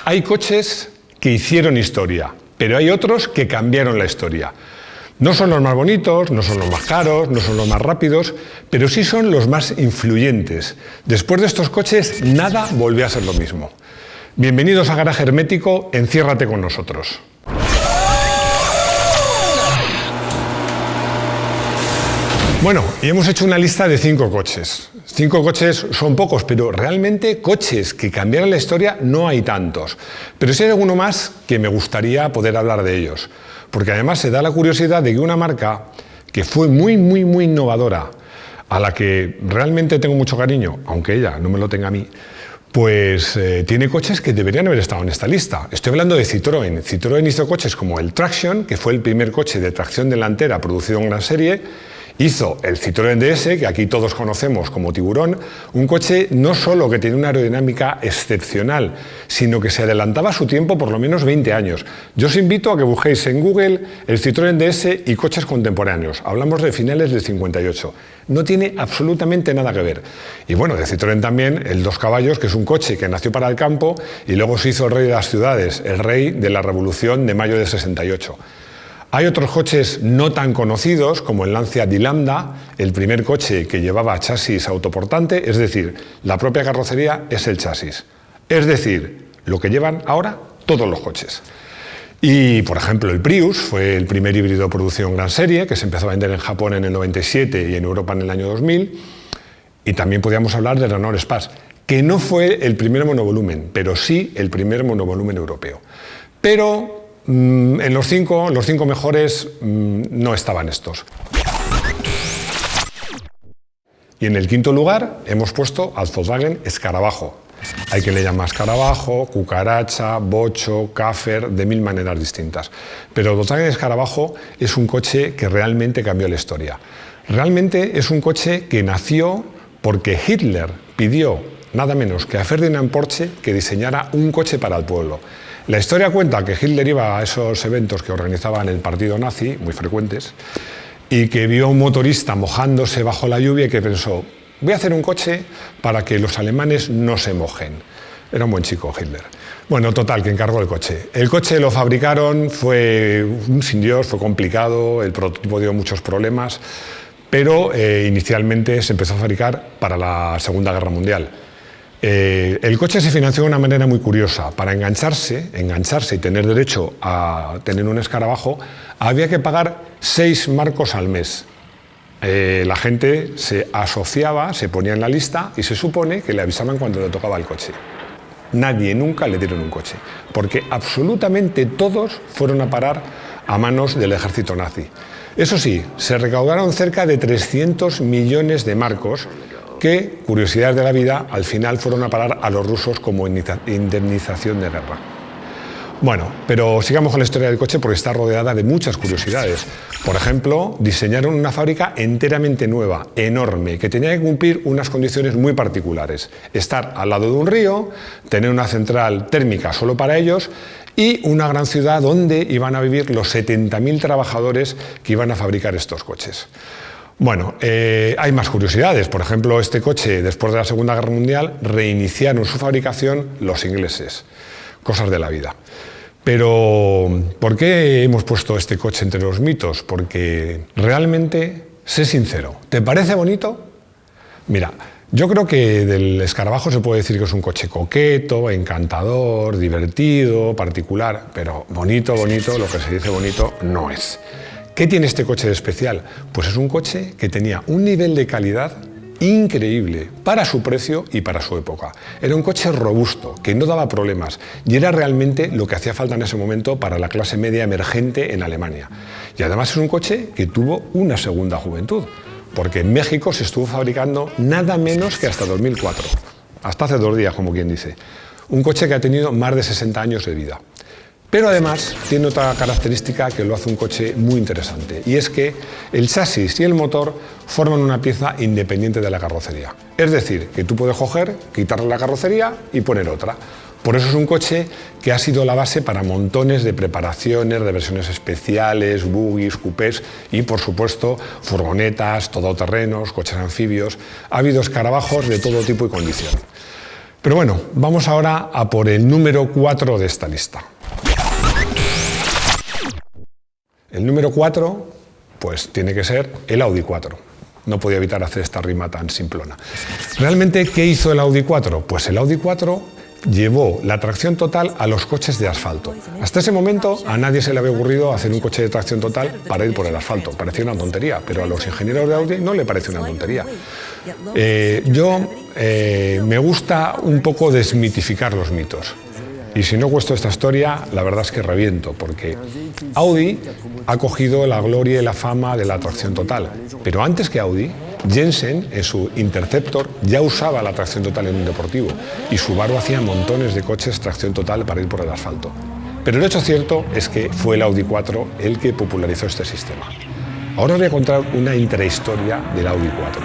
Hay coches que hicieron historia, pero hay otros que cambiaron la historia. No son los más bonitos, no son los más caros, no son los más rápidos, pero sí son los más influyentes. Después de estos coches, nada volvió a ser lo mismo. Bienvenidos a Garaje Hermético, enciérrate con nosotros. Bueno, y hemos hecho una lista de 5 coches. 5 coches son pocos, pero realmente coches que cambiaron la historia no hay tantos. Pero sí hay alguno más que me gustaría poder hablar de ellos. Porque además se da la curiosidad de que una marca que fue muy innovadora, a la que realmente tengo mucho cariño, aunque ella no me lo tenga a mí, pues tiene coches que deberían haber estado en esta lista. Estoy hablando de Citroën. Citroën hizo coches como el Traction, que fue el primer coche de tracción delantera producido en gran serie. Hizo el Citroën DS, que aquí todos conocemos como Tiburón, un coche no solo que tiene una aerodinámica excepcional, sino que se adelantaba a su tiempo por lo menos 20 años. Yo os invito a que busquéis en Google el Citroën DS y coches contemporáneos. Hablamos de finales del 58. No tiene absolutamente nada que ver. Y bueno, de Citroën también el 2 caballos, que es un coche que nació para el campo y luego se hizo el rey de las ciudades, el rey de la Revolución de mayo de 68. Hay otros coches no tan conocidos, como el Lancia di Lambda, el primer coche que llevaba chasis autoportante, es decir, la propia carrocería es el chasis. Es decir, lo que llevan ahora todos los coches. Y, por ejemplo, el Prius fue el primer híbrido producido en gran serie, que se empezó a vender en Japón en el 97 y en Europa en el año 2000. Y también podríamos hablar del Renault Espace, que no fue el primer monovolumen, pero sí el primer monovolumen europeo. Pero en los cinco mejores no estaban estos. Y en el quinto lugar hemos puesto al Volkswagen Escarabajo. Hay quien le llama Escarabajo, Cucaracha, Bocho, Kaffer, de 1000 maneras distintas. Pero el Volkswagen Escarabajo es un coche que realmente cambió la historia. Realmente es un coche que nació porque Hitler pidió nada menos que a Ferdinand Porsche que diseñara un coche para el pueblo. La historia cuenta que Hitler iba a esos eventos que organizaban el partido nazi, muy frecuentes, y que vio a un motorista mojándose bajo la lluvia y que pensó, voy a hacer un coche para que los alemanes no se mojen. Era un buen chico, Hitler. Bueno, total, que encargó el coche. El coche lo fabricaron, fue un sin Dios, fue complicado, el prototipo dio muchos problemas, pero inicialmente se empezó a fabricar para la Segunda Guerra Mundial. El coche se financió de una manera muy curiosa. Para engancharse y tener derecho a tener un Escarabajo, había que pagar 6 marcos al mes. La gente se asociaba, se ponía en la lista y se supone que le avisaban cuando le tocaba el coche. Nadie nunca le dieron un coche, porque absolutamente todos fueron a parar a manos del ejército nazi. Eso sí, se recaudaron cerca de 300 millones de marcos que, curiosidades de la vida, al final fueron a parar a los rusos como indemnización de guerra. Bueno, pero sigamos con la historia del coche porque está rodeada de muchas curiosidades. Por ejemplo, diseñaron una fábrica enteramente nueva, enorme, que tenía que cumplir unas condiciones muy particulares. Estar al lado de un río, tener una central térmica solo para ellos y una gran ciudad donde iban a vivir los 70.000 trabajadores que iban a fabricar estos coches. Bueno, hay más curiosidades. Por ejemplo, este coche, después de la Segunda Guerra Mundial, reiniciaron su fabricación los ingleses. Cosas de la vida. Pero, ¿por qué hemos puesto este coche entre los mitos? Porque realmente, sé sincero, ¿te parece bonito? Mira, yo creo que del Escarabajo se puede decir que es un coche coqueto, encantador, divertido, particular, pero bonito, lo que se dice bonito, no es. ¿Qué tiene este coche de especial? Pues es un coche que tenía un nivel de calidad increíble para su precio y para su época. Era un coche robusto, que no daba problemas y era realmente lo que hacía falta en ese momento para la clase media emergente en Alemania. Y además es un coche que tuvo una segunda juventud, porque en México se estuvo fabricando nada menos que hasta 2004, hasta hace 2 días, como quien dice. Un coche que ha tenido más de 60 años de vida. Pero además tiene otra característica que lo hace un coche muy interesante, y es que el chasis y el motor forman una pieza independiente de la carrocería. Es decir, que tú puedes coger, quitarle la carrocería y poner otra. Por eso es un coche que ha sido la base para montones de preparaciones, de versiones especiales, buggies, coupés y, por supuesto, furgonetas, todoterrenos, coches anfibios. Ha habido escarabajos de todo tipo y condición. Pero bueno, vamos ahora a por el número 4 de esta lista. El número 4, pues tiene que ser el Audi 4. No podía evitar hacer esta rima tan simplona. ¿Realmente qué hizo el Audi 4? Pues el Audi 4 llevó la tracción total a los coches de asfalto. Hasta ese momento a nadie se le había ocurrido hacer un coche de tracción total para ir por el asfalto. Parecía una tontería, pero a los ingenieros de Audi no le pareció una tontería. Me gusta un poco desmitificar los mitos. Y si no cuento esta historia, la verdad es que reviento, porque Audi ha cogido la gloria y la fama de la tracción total. Pero antes que Audi, Jensen, en su Interceptor, ya usaba la tracción total en un deportivo, y Subaru hacía montones de coches tracción total para ir por el asfalto. Pero el hecho cierto es que fue el Audi 4 el que popularizó este sistema. Ahora os voy a contar una intrahistoria del Audi 4,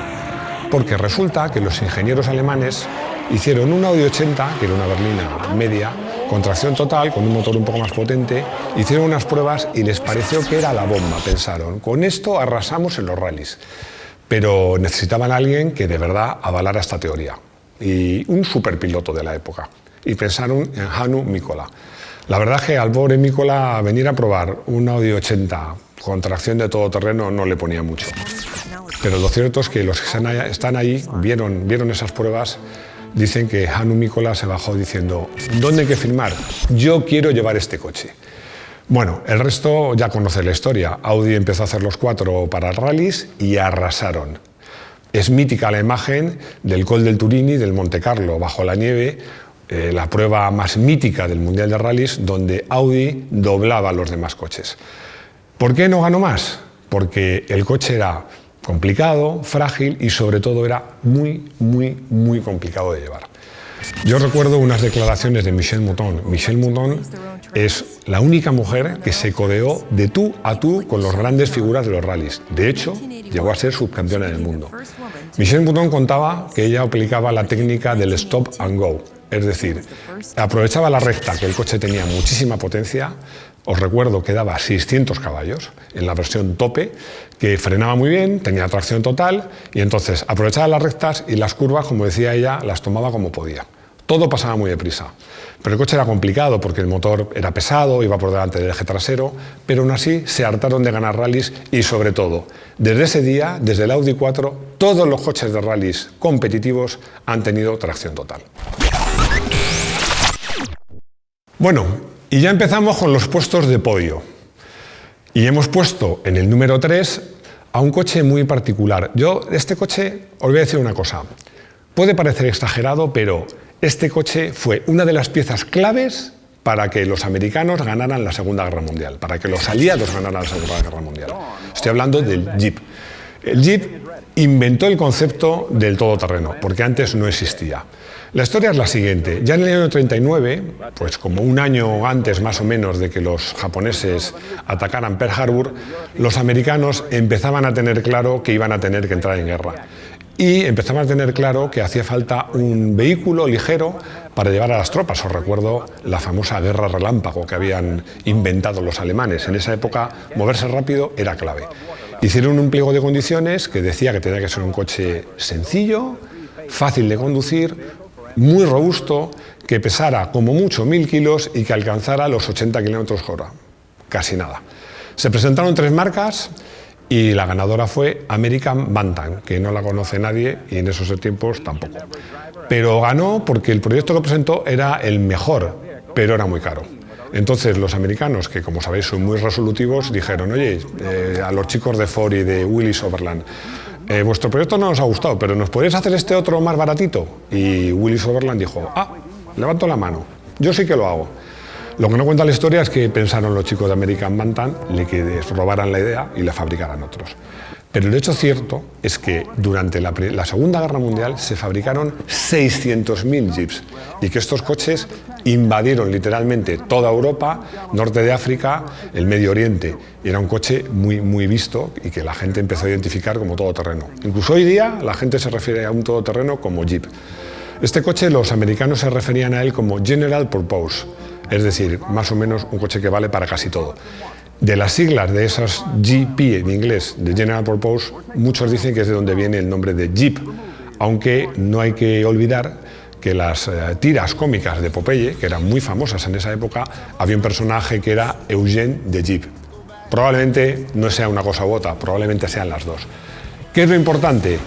porque resulta que los ingenieros alemanes hicieron un Audi 80, que era una berlina media, con tracción total, con un motor un poco más potente, hicieron unas pruebas y les pareció que era la bomba, pensaron, con esto arrasamos en los rallies. Pero necesitaban a alguien que de verdad avalara esta teoría, y un superpiloto de la época, y pensaron en Hannu Mikkola. La verdad es que al pobre Mikkola venir a probar un Audi 80 con tracción de todoterreno no le ponía mucho. Pero lo cierto es que los que están ahí vieron esas pruebas. Dicen que Hannu Mikkola se bajó diciendo: ¿dónde hay que firmar? Yo quiero llevar este coche. Bueno, el resto ya conoce la historia. Audi empezó a hacer los 4 para rallies y arrasaron. Es mítica la imagen del Col del Turini, del Monte Carlo, bajo la nieve, la prueba más mítica del Mundial de Rallies, donde Audi doblaba a los demás coches. ¿Por qué no ganó más? Porque el coche era complicado, frágil y sobre todo era muy complicado de llevar. Yo recuerdo unas declaraciones de Michèle Mouton. Michèle Mouton es la única mujer que se codeó de tú a tú con las grandes figuras de los rallies. De hecho, llegó a ser subcampeona del mundo. Michèle Mouton contaba que ella aplicaba la técnica del stop and go, es decir, aprovechaba la recta, que el coche tenía muchísima potencia. Os recuerdo que daba 600 caballos en la versión tope, que frenaba muy bien, tenía tracción total y entonces aprovechaba las rectas y las curvas, como decía ella, las tomaba como podía. Todo pasaba muy deprisa. Pero el coche era complicado porque el motor era pesado, iba por delante del eje trasero, pero aún así se hartaron de ganar rallies y sobre todo, desde ese día, desde el Audi 4, todos los coches de rallies competitivos han tenido tracción total. Bueno, y ya empezamos con los puestos de podio. Y hemos puesto en el número 3 a un coche muy particular. Yo, este coche, os voy a decir una cosa. Puede parecer exagerado, pero este coche fue una de las piezas claves para que los americanos ganaran la Segunda Guerra Mundial, para que los aliados ganaran la Segunda Guerra Mundial. Estoy hablando del Jeep. El Jeep inventó el concepto del todoterreno, porque antes no existía. La historia es la siguiente. Ya en el año 39, pues como un año antes más o menos de que los japoneses atacaran Pearl Harbor, los americanos empezaban a tener claro que iban a tener que entrar en guerra. Y empezaban a tener claro que hacía falta un vehículo ligero para llevar a las tropas. Os recuerdo la famosa guerra relámpago que habían inventado los alemanes. En esa época, moverse rápido era clave. Hicieron un pliego de condiciones que decía que tenía que ser un coche sencillo, fácil de conducir, muy robusto, que pesara como mucho 1000 kilos y que alcanzara los 80 km/h. Casi nada. Se presentaron 3 marcas y la ganadora fue American Bantam, que no la conoce nadie y en esos tiempos tampoco. Pero ganó porque el proyecto que lo presentó era el mejor, pero era muy caro. Entonces los americanos, que como sabéis son muy resolutivos, dijeron: oye, a los chicos de Ford y de Willys-Overland, vuestro proyecto no nos ha gustado, pero ¿nos podéis hacer este otro más baratito? Y Willys-Overland dijo: levanto la mano, yo sí que lo hago. Lo que no cuenta la historia es que pensaron los chicos de American Bantam que les robaran la idea y la fabricaran otros. Pero el hecho cierto es que durante la Segunda Guerra Mundial se fabricaron 600.000 Jeeps y que estos coches invadieron literalmente toda Europa, norte de África, el Medio Oriente. Y era un coche muy visto y que la gente empezó a identificar como todoterreno. Incluso hoy día la gente se refiere a un todoterreno como Jeep. Este coche los americanos se referían a él como General Purpose, es decir, más o menos un coche que vale para casi todo. De las siglas de esas GP en inglés, de General Purpose, muchos dicen que es de donde viene el nombre de Jeep, aunque no hay que olvidar que las tiras cómicas de Popeye, que eran muy famosas en esa época, había un personaje que era Eugene de Jeep. Probablemente no sea una cosa u otra, probablemente sean las dos. ¿Qué es lo importante?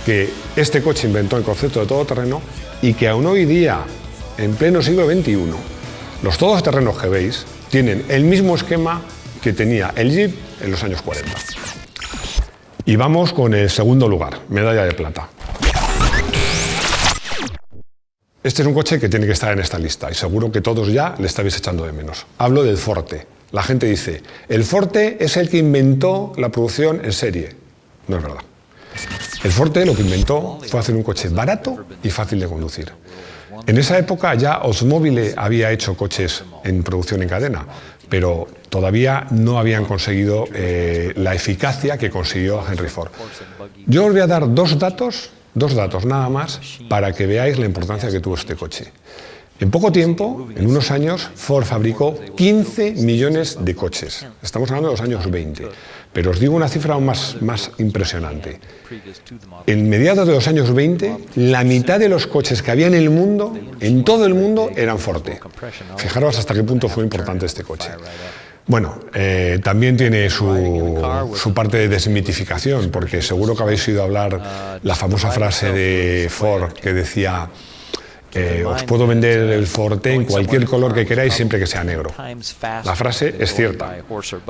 Que este coche inventó el concepto de todoterreno y que aún hoy día, en pleno siglo XXI, los todoterrenos que veis tienen el mismo esquema que tenía el Jeep en los años 40. Y vamos con el segundo lugar, medalla de plata. Este es un coche que tiene que estar en esta lista y seguro que todos ya le estáis echando de menos. Hablo del Forte. La gente dice, el Forte es el que inventó la producción en serie. No es verdad. El Forte lo que inventó fue hacer un coche barato y fácil de conducir. En esa época ya Oldsmobile había hecho coches en producción en cadena, pero todavía no habían conseguido la eficacia que consiguió Henry Ford. Yo os voy a dar dos datos nada más para que veáis la importancia que tuvo este coche. En poco tiempo, en unos años, Ford fabricó 15 millones de coches. Estamos hablando de los años 20. Pero os digo una cifra aún más impresionante. En mediados de los años 20, la mitad de los coches que había en el mundo, en todo el mundo, eran Forte. Fijaros hasta qué punto fue importante este coche. Bueno, también tiene su parte de desmitificación, porque seguro que habéis oído hablar la famosa frase de Ford que decía: os puedo vender el Forte en cualquier color que queráis siempre que sea negro. La frase es cierta,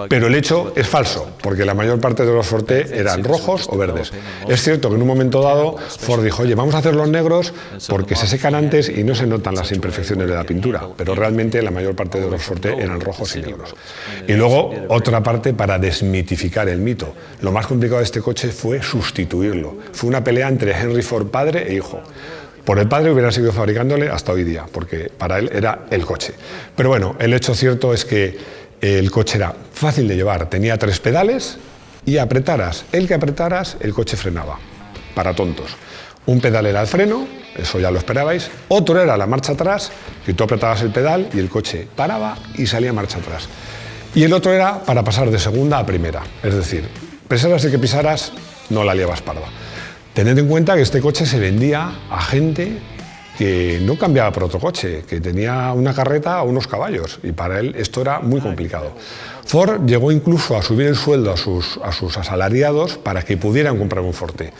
pero el hecho es falso, porque la mayor parte de los Forte eran rojos o verdes. Es cierto que en un momento dado Ford dijo, oye, vamos a hacer los negros porque se secan antes y no se notan las imperfecciones de la pintura, pero realmente la mayor parte de los Forte eran rojos y negros. Y luego otra parte para desmitificar el mito. Lo más complicado de este coche fue sustituirlo. Fue una pelea entre Henry Ford padre e hijo. Por el padre hubiera seguido fabricándole hasta hoy día, porque para él era el coche. Pero bueno, el hecho cierto es que el coche era fácil de llevar, tenía 3 pedales y apretaras el que apretaras, el coche frenaba, para tontos. Un pedal era el freno, eso ya lo esperabais, otro era la marcha atrás, que tú apretabas el pedal y el coche paraba y salía marcha atrás. Y el otro era para pasar de segunda a primera, es decir, pisaras el que pisaras, no la liabas parda. Tened en cuenta que este coche se vendía a gente que no cambiaba por otro coche, que tenía una carreta o unos caballos, y para él esto era muy complicado. Ford llegó incluso a subir el sueldo a sus asalariados para que pudieran comprar un Forte.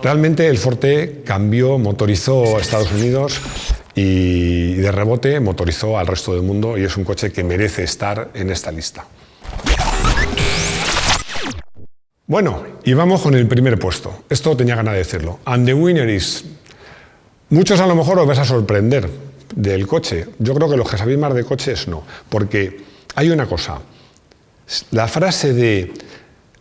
Realmente el Forte cambió, motorizó a Estados Unidos y de rebote motorizó al resto del mundo, y es un coche que merece estar en esta lista. Bueno, y vamos con el primer puesto. Esto tenía ganas de decirlo. And the winner is... Muchos a lo mejor os vais a sorprender del coche. Yo creo que los que sabéis más de coches no. Porque hay una cosa. La frase de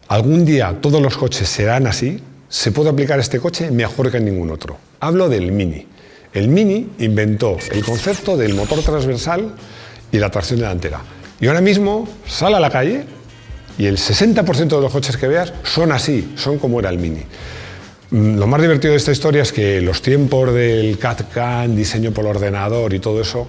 algún día todos los coches serán así, se puede aplicar a este coche mejor que a ningún otro. Hablo del Mini. El Mini inventó el concepto del motor transversal y la tracción delantera. Y ahora mismo sale a la calle y el 60% de los coches que veas son así, son como era el Mini. Lo más divertido de esta historia es que los tiempos del CAD/CAM, diseño por ordenador y todo eso,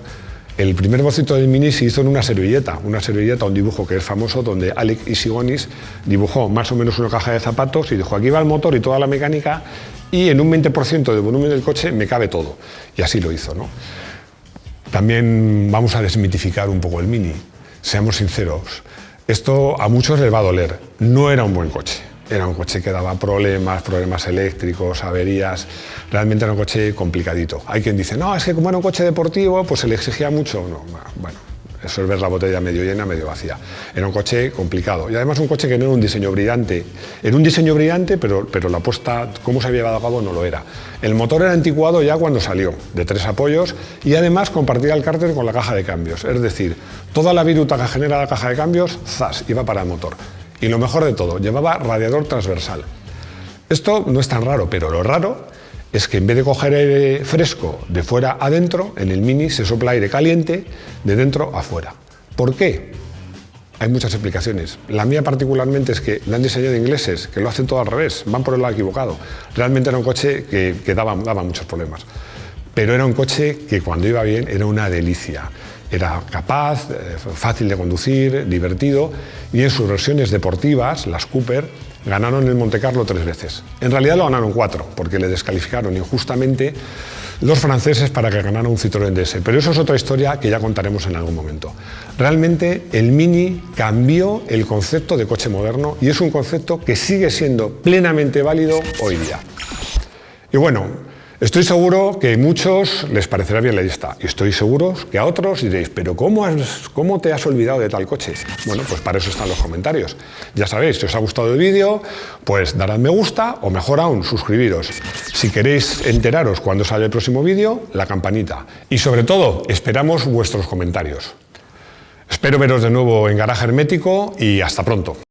el primer boceto del Mini se hizo en una servilleta, un dibujo que es famoso, donde Alec Isigonis dibujó más o menos una caja de zapatos y dijo, aquí va el motor y toda la mecánica, y en un 20% del volumen del coche me cabe todo. Y así lo hizo, ¿no? También vamos a desmitificar un poco el Mini. Seamos sinceros. Esto a muchos les va a doler. No era un buen coche. Era un coche que daba problemas eléctricos, averías. Realmente era un coche complicadito. Hay quien dice, no, es que como era un coche deportivo, pues se le exigía mucho. No, bueno, eso es ver la botella medio llena, medio vacía. Era un coche complicado. Y además un coche que no era un diseño brillante. Era un diseño brillante, pero la puesta, cómo se había llevado a cabo, no lo era. El motor era anticuado ya cuando salió, de 3 apoyos, y además compartía el cárter con la caja de cambios. Es decir, toda la viruta que genera la caja de cambios, ¡zas!, iba para el motor. Y lo mejor de todo, llevaba radiador transversal. Esto no es tan raro, pero lo raro es que en vez de coger aire fresco de fuera a dentro, en el Mini se sopla aire caliente de dentro a fuera. ¿Por qué? Hay muchas explicaciones. La mía particularmente es que la han diseñado ingleses, que lo hacen todo al revés, van por el lado equivocado. Realmente era un coche que daba muchos problemas. Pero era un coche que cuando iba bien era una delicia. Era capaz, fácil de conducir, divertido, y en sus versiones deportivas, las Cooper, ganaron el Monte Carlo 3 veces. En realidad lo ganaron 4, porque le descalificaron injustamente los franceses para que ganaran un Citroën DS. Pero eso es otra historia que ya contaremos en algún momento. Realmente el Mini cambió el concepto de coche moderno y es un concepto que sigue siendo plenamente válido hoy día. Y bueno, estoy seguro que a muchos les parecerá bien la lista y estoy seguro que a otros diréis, pero ¿cómo te has olvidado de tal coche? Bueno, pues para eso están los comentarios. Ya sabéis, si os ha gustado el vídeo, pues darad me gusta o mejor aún, suscribiros. Si queréis enteraros cuando sale el próximo vídeo, la campanita. Y sobre todo, esperamos vuestros comentarios. Espero veros de nuevo en Garaje Hermético y hasta pronto.